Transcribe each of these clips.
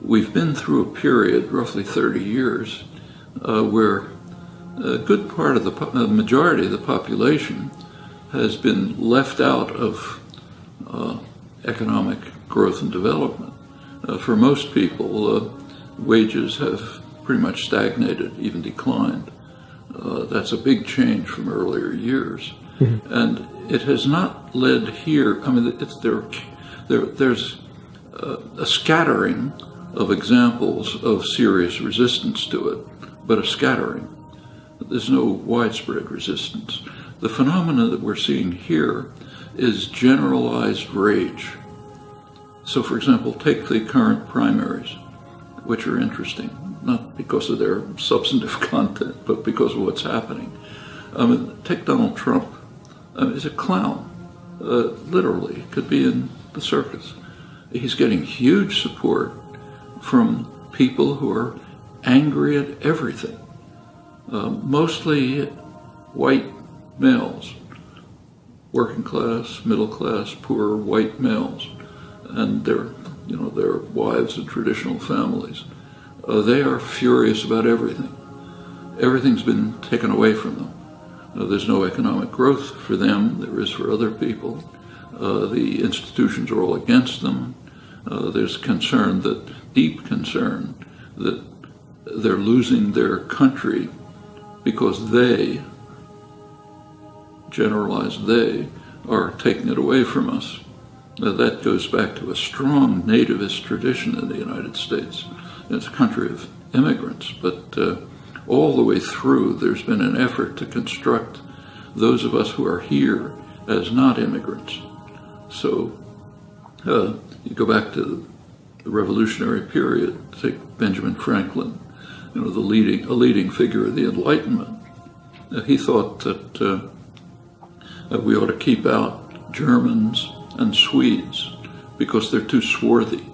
we've been through a period, roughly 30 years, where a good part of the majority of the population has been left out of economic growth and development. For most people, wages have pretty much stagnated, even declined. That's a big change from earlier years. Mm-hmm. And it has not led here, I mean, there's a scattering of examples of serious resistance to it, but a scattering. There's no widespread resistance. The phenomena that we're seeing here is generalized rage. So, for example, take the current primaries, which are interesting, not because of their substantive content, but because of what's happening. Take Donald Trump. He's a clown, literally, could be in the circus. He's getting huge support from people who are angry at everything, mostly white males, working class, middle class, poor white males, and their wives and traditional families. They are furious about everything. Everything's been taken away from them. There's no economic growth for them. There is for other people. The institutions are all against them. There's concern, deep concern, that they're losing their country because they, generalized they, are taking it away from us. That goes back to a strong nativist tradition in the United States. It's a country of immigrants, but all the way through there's been an effort to construct those of us who are here as not immigrants. So you go back to the Revolutionary period, take Benjamin Franklin, a leading figure of the Enlightenment. He thought that we ought to keep out Germans and Swedes because they're too swarthy.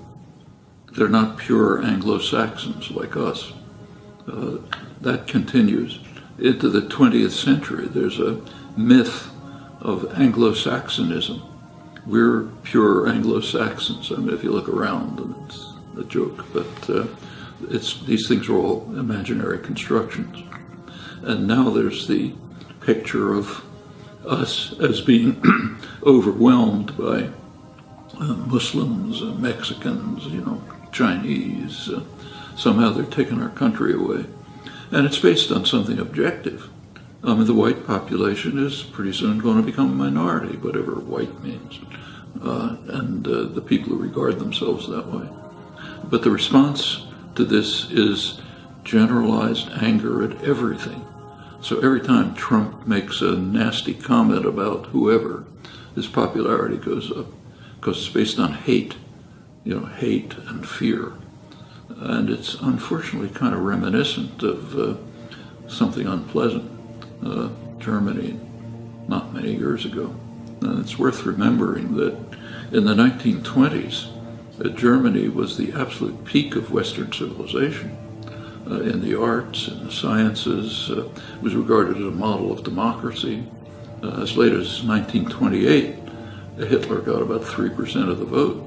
They're not pure Anglo-Saxons like us. That continues into the 20th century. There's a myth of Anglo-Saxonism. We're pure Anglo-Saxons. I mean, if you look around, and it's a joke, but these things are all imaginary constructions. And now there's the picture of us as being overwhelmed by Muslims, Mexicans, Chinese. Somehow they're taking our country away. And it's based on something objective. The white population is pretty soon going to become a minority, whatever white means, and the people who regard themselves that way. But the response to this is generalized anger at everything. So every time Trump makes a nasty comment about whoever, his popularity goes up, because it's based on hate, hate and fear. And it's unfortunately kind of reminiscent of something unpleasant. Germany, not many years ago. And it's worth remembering that in the 1920s, Germany was the absolute peak of Western civilization. In the arts, in the sciences, it was regarded as a model of democracy. As late as 1928, Hitler got about 3% of the vote.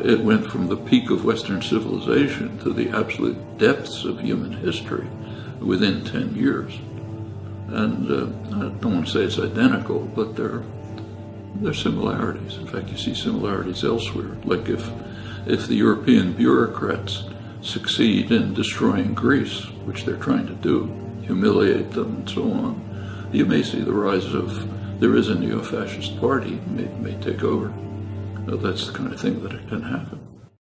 It went from the peak of Western civilization to the absolute depths of human history within 10 years. And I don't want to say it's identical, but there are similarities. In fact, you see similarities elsewhere. Like if the European bureaucrats succeed in destroying Greece, which they're trying to do, humiliate them and so on, you may see the rise there is a neo-fascist party may take over. That's the kind of thing that can happen.